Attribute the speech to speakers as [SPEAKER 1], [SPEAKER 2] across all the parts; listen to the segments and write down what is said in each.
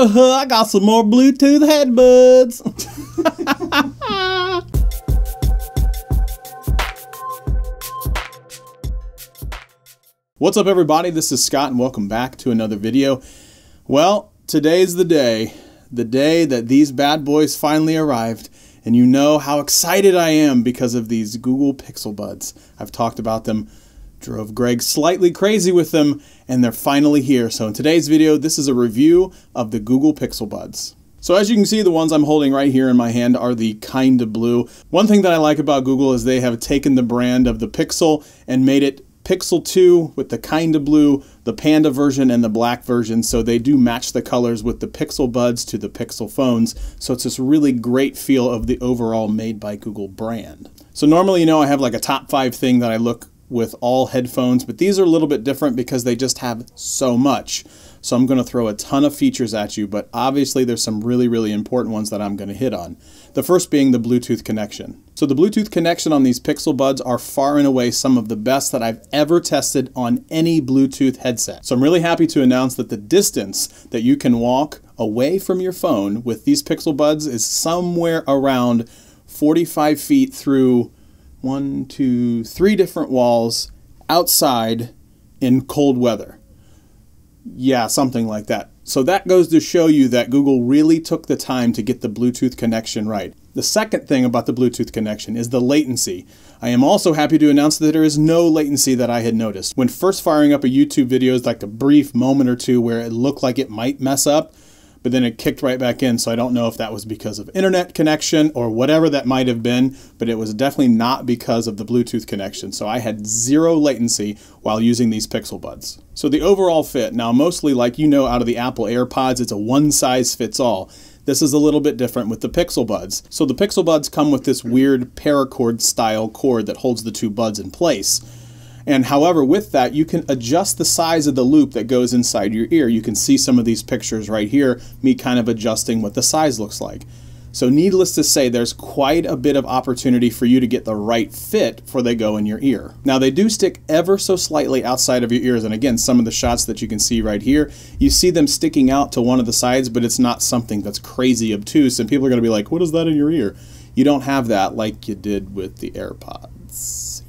[SPEAKER 1] I got some more Bluetooth headbuds. What's up, everybody? This is Scott and welcome back to another video. Well, today's the day that these bad boys finally arrived, and you know how excited I am because of these Google Pixel Buds. I've talked about them, drove Greg slightly crazy with them, and they're finally here. So in today's video, this is a review of the Google Pixel Buds. So as you can see, the ones I'm holding right here in my hand are the Kinda Blue. One thing that I like about Google is they have taken the brand of the Pixel and made it Pixel 2 with the Kinda Blue, the Panda version, and the black version, so they do match the colors with the Pixel Buds to the Pixel phones, so it's this really great feel of the overall Made by Google brand. So normally, you know, I have like a top 5 thing that I look with all headphones, but these are a little bit different because they just have so much. So I'm going to throw a ton of features at you, but obviously there's some really important ones that I'm going to hit on. The first being the Bluetooth connection. So the Bluetooth connection on these Pixel Buds are far and away some of the best that I've ever tested on any Bluetooth headset. So I'm really happy to announce that the distance that you can walk away from your phone with these Pixel Buds is somewhere around 45 feet through 1, 2, 3 different walls outside in cold weather. Yeah, something like that. So that goes to show you that Google really took the time to get the Bluetooth connection right. The second thing about the Bluetooth connection is the latency. I am also happy to announce that there is no latency that I had noticed. When first firing up a YouTube video, it's like a brief moment or two where it looked like it might mess up, but then it kicked right back in, so I don't know if that was because of internet connection or whatever that might have been, but it was definitely not because of the Bluetooth connection. So I had zero latency while using these Pixel Buds. So the overall fit, now mostly like you know out of the Apple AirPods, it's a one-size-fits-all. This is a little bit different with the Pixel Buds. So the Pixel Buds come with this weird paracord style cord that holds the two buds in place. And however, with that, you can adjust the size of the loop that goes inside your ear. You can see some of these pictures right here, me kind of adjusting what the size looks like. So needless to say, there's quite a bit of opportunity for you to get the right fit before they go in your ear. Now they do stick ever so slightly outside of your ears, and again, some of the shots that you can see right here, you see them sticking out to one of the sides, but it's not something that's crazy obtuse, and people are going to be like, what is that in your ear? You don't have that like you did with the AirPods.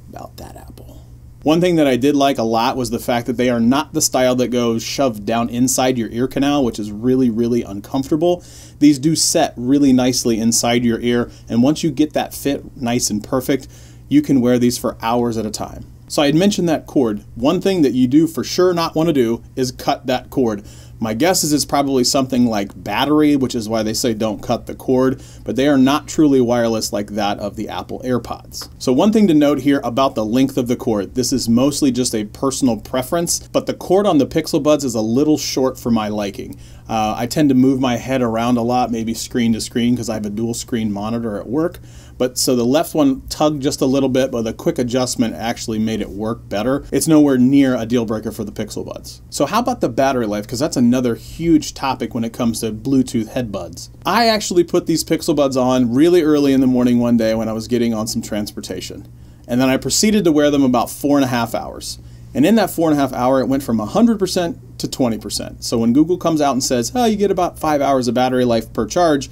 [SPEAKER 1] About that Apple. One thing that I did like a lot was the fact that they are not the style that goes shoved down inside your ear canal, which is really uncomfortable. These do set really nicely inside your ear, and once you get that fit nice and perfect, you can wear these for hours at a time. So I had mentioned that cord. One thing that you do for sure not want to do is cut that cord. My guess is it's probably something like battery, which is why they say don't cut the cord, but they are not truly wireless like that of the Apple AirPods. So one thing to note here about the length of the cord, this is mostly just a personal preference, but the cord on the Pixel Buds is a little short for my liking. I tend to move my head around a lot, maybe screen to screen, because I have a dual screen monitor at work. But so the left one tugged just a little bit, but the quick adjustment actually made it work better. It's nowhere near a deal breaker for the Pixel Buds. So how about the battery life? Because that's another huge topic when it comes to Bluetooth headbuds. I actually put these Pixel Buds on really early in the morning one day when I was getting on some transportation. And then I proceeded to wear them about 4.5 hours. And in that 4.5 hour, it went from 100% to 20%. So when Google comes out and says, oh, you get about 5 hours of battery life per charge,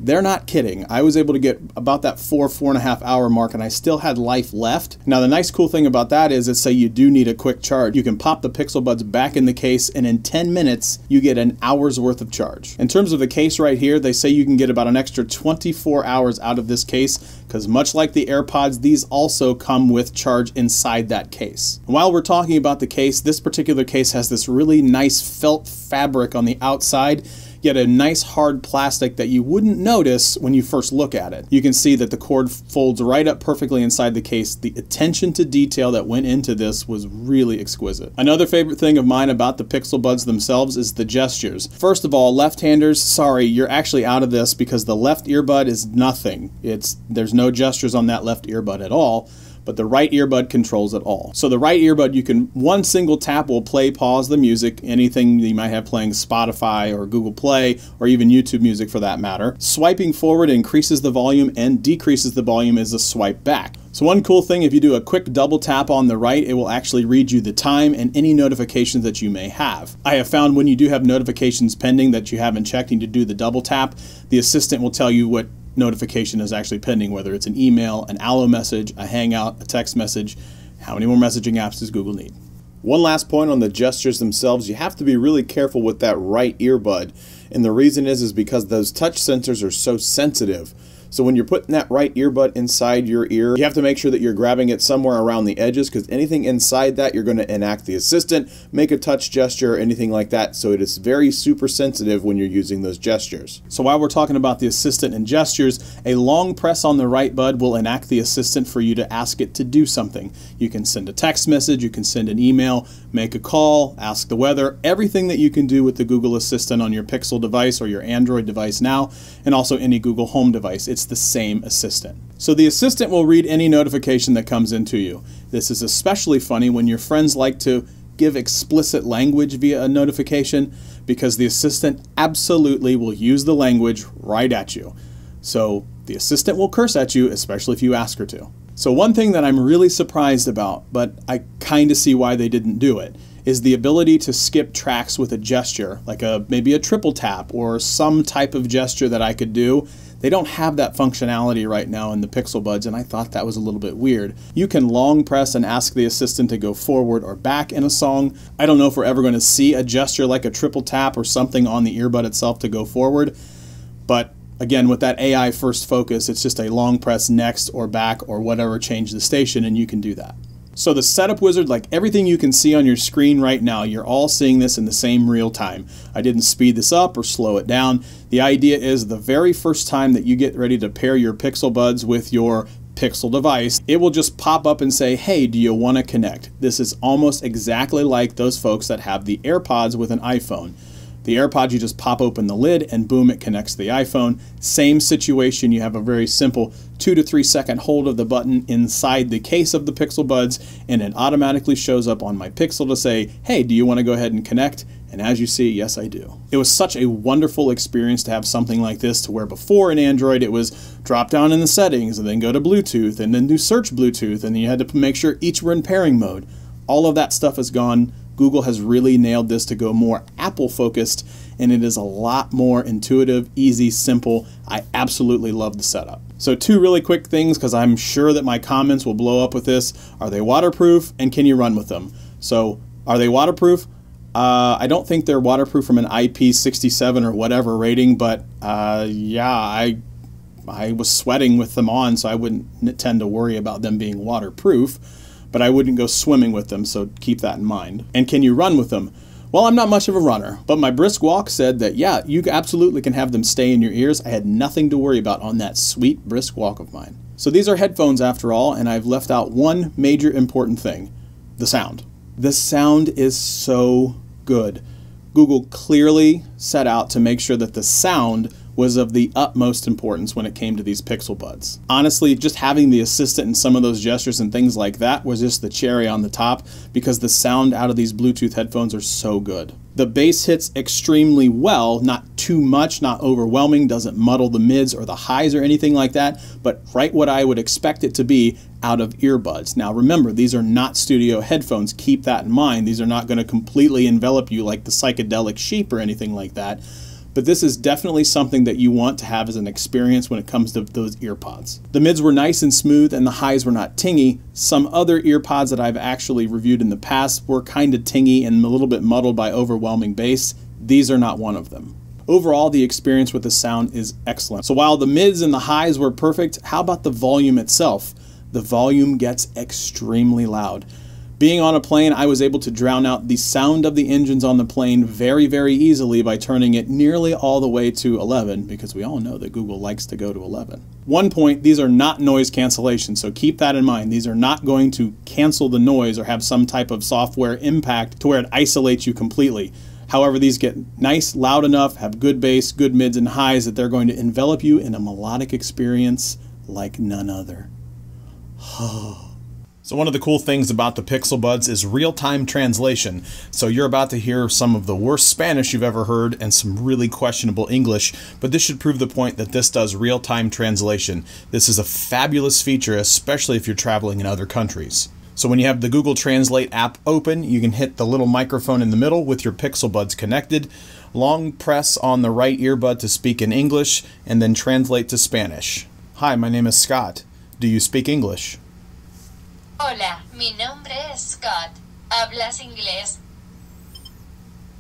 [SPEAKER 1] they're not kidding. I was able to get about that 4.5 hour mark, and I still had life left. Now the nice cool thing about that is, say you do need a quick charge, you can pop the Pixel Buds back in the case, and in 10 minutes you get an hour's worth of charge. In terms of the case right here, they say you can get about an extra 24 hours out of this case, because much like the AirPods, these also come with charge inside that case. And while we're talking about the case, this particular case has this really nice felt fabric on the outside, yet a nice hard plastic that you wouldn't notice when you first look at it. You can see that the cord folds right up perfectly inside the case. The attention to detail that went into this was really exquisite. Another favorite thing of mine about the Pixel Buds themselves is the gestures. First of all, left-handers, sorry, you're actually out of this because the left earbud is nothing. There's no gestures on that left earbud at all. But the right earbud controls it all. So the right earbud, you can, one single tap will play, pause the music, anything you might have playing Spotify or Google Play or even YouTube Music for that matter. Swiping forward increases the volume and decreases the volume as a swipe back. So So one cool thing, if you do a quick double tap on the right, it will actually read you the time and any notifications that you may have. I have found when you do have notifications pending that you haven't checked and you do the double tap, the assistant will tell you what notification is actually pending, whether it's an email, an Allo message, a Hangout, a text message. How many more messaging apps does Google need? One last point on the gestures themselves, you have to be really careful with that right earbud. And the reason is because those touch sensors are so sensitive. So when you're putting that right earbud inside your ear, you have to make sure that you're grabbing it somewhere around the edges, because anything inside that, you're going to enact the assistant, make a touch gesture, or anything like that. So it is very super sensitive when you're using those gestures. So while we're talking about the assistant and gestures, a long press on the right bud will enact the assistant for you to ask it to do something. You can send a text message, you can send an email, make a call, ask the weather, everything that you can do with the Google Assistant on your Pixel device or your Android device now, and also any Google Home device. It's the same assistant. So the assistant will read any notification that comes into you. This is especially funny when your friends like to give explicit language via a notification, because the assistant absolutely will use the language right at you. So the assistant will curse at you, especially if you ask her to. So one thing that I'm really surprised about, but I kind of see why they didn't do it, is the ability to skip tracks with a gesture, like maybe a triple tap or some type of gesture that I could do. They don't have that functionality right now in the Pixel Buds, and I thought that was a little bit weird. You can long press and ask the assistant to go forward or back in a song. I don't know if we're ever going to see a gesture like a triple tap or something on the earbud itself to go forward, but again, with that AI first focus, it's just a long press next or back or whatever, change the station, and you can do that. So the setup wizard, like everything you can see on your screen right now, you're all seeing this in the same real time. I didn't speed this up or slow it down. The idea is the very first time that you get ready to pair your Pixel Buds with your Pixel device, it will just pop up and say, hey, do you want to connect? This is almost exactly like those folks that have the AirPods with an iPhone. The AirPods, you just pop open the lid and boom, it connects to the iPhone. Same situation, you have a very simple 2 to 3 second hold of the button inside the case of the Pixel Buds, and it automatically shows up on my Pixel to say, hey, do you want to go ahead and connect? And as you see, yes, I do. It was such a wonderful experience to have something like this, to where before in Android it was drop down in the settings and then go to Bluetooth and then do search Bluetooth, and then you had to make sure each were in pairing mode. All of that stuff is gone. Google has really nailed this to go more Apple focused, and it is a lot more intuitive, easy, simple. I absolutely love the setup. So 2 really quick things, because I'm sure that my comments will blow up with this. Are they waterproof, and can you run with them? So are they waterproof? I don't think they're waterproof from an IP67 or whatever rating, but yeah, I was sweating with them on, so I wouldn't tend to worry about them being waterproof. But I wouldn't go swimming with them, so keep that in mind. And can you run with them? Well, I'm not much of a runner, but my Brisk Walk said that, yeah, you absolutely can have them stay in your ears. I had nothing to worry about on that sweet Brisk Walk of mine. So these are headphones after all, and I've left out one major important thing: the sound. The sound is so good. Google clearly set out to make sure that the sound was of the utmost importance when it came to these Pixel Buds. Honestly, just having the assistant and some of those gestures and things like that was just the cherry on the top, because the sound out of these Bluetooth headphones are so good. The bass hits extremely well, not too much, not overwhelming, doesn't muddle the mids or the highs or anything like that, but right what I would expect it to be out of earbuds. Now remember, these are not studio headphones. Keep that in mind. These are not going to completely envelop you like the psychedelic sheep or anything like that. But this is definitely something that you want to have as an experience when it comes to those earpods. The mids were nice and smooth, and the highs were not tingy. Some other earpods that I've actually reviewed in the past were kind of tingy and a little bit muddled by overwhelming bass. These are not one of them. Overall, the experience with the sound is excellent. So while the mids and the highs were perfect, how about the volume itself? The volume gets extremely loud. Being on a plane, I was able to drown out the sound of the engines on the plane very, very easily by turning it nearly all the way to 11, because we all know that Google likes to go to 11. One point, these are not noise cancellation, so keep that in mind. These are not going to cancel the noise or have some type of software impact to where it isolates you completely. However, these get nice, loud enough, have good bass, good mids and highs, that they're going to envelop you in a melodic experience like none other. So one of the cool things about the Pixel Buds is real-time translation. So you're about to hear some of the worst Spanish you've ever heard and some really questionable English, but this should prove the point that this does real-time translation. This is a fabulous feature, especially if you're traveling in other countries. So when you have the Google Translate app open, you can hit the little microphone in the middle with your Pixel Buds connected, long press on the right earbud to speak in English, and then translate to Spanish. Hi, my name is Scott. Do you speak English?
[SPEAKER 2] Hola, mi nombre es Scott. ¿Hablas inglés?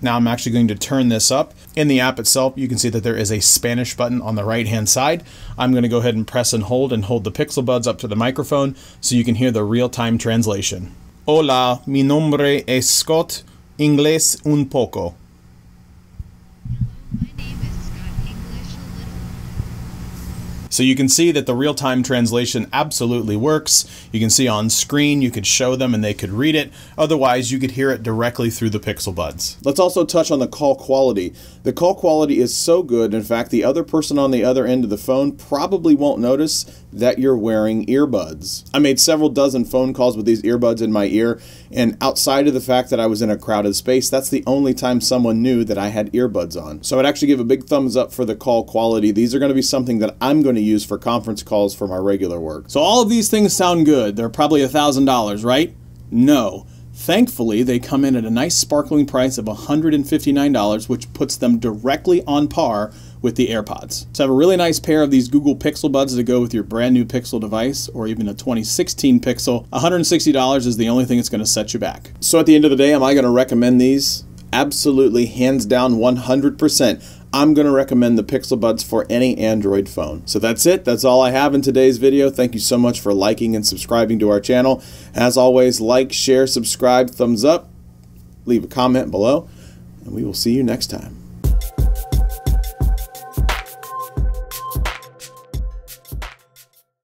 [SPEAKER 1] Now I'm actually going to turn this up. In the app itself, you can see that there is a Spanish button on the right-hand side. I'm going to go ahead and press and hold the Pixel Buds up to the microphone so you can hear the real-time translation. Hola, mi nombre es Scott. Inglés un poco. So you can see that the real-time translation absolutely works. You can see on screen, you could show them and they could read it. Otherwise, you could hear it directly through the Pixel Buds. Let's also touch on the call quality. The call quality is so good, in fact, the other person on the other end of the phone probably won't notice that you're wearing earbuds. I made several dozen phone calls with these earbuds in my ear, and outside of the fact that I was in a crowded space, that's the only time someone knew that I had earbuds on. So I'd actually give a big thumbs up for the call quality. These are going to be something that I'm going to use for conference calls for my regular work. So all of these things sound good. They're probably $1,000, right? No. Thankfully, they come in at a nice sparkling price of $159, which puts them directly on par with the AirPods. So have a really nice pair of these Google Pixel Buds to go with your brand new Pixel device, or even a 2016 Pixel. $160 is the only thing that's going to set you back. So at the end of the day, am I going to recommend these? Absolutely, hands down, 100%. I'm going to recommend the Pixel Buds for any Android phone. So that's it. That's all I have in today's video. Thank you so much for liking and subscribing to our channel. As always, like, share, subscribe, thumbs up, leave a comment below, and we will see you next time.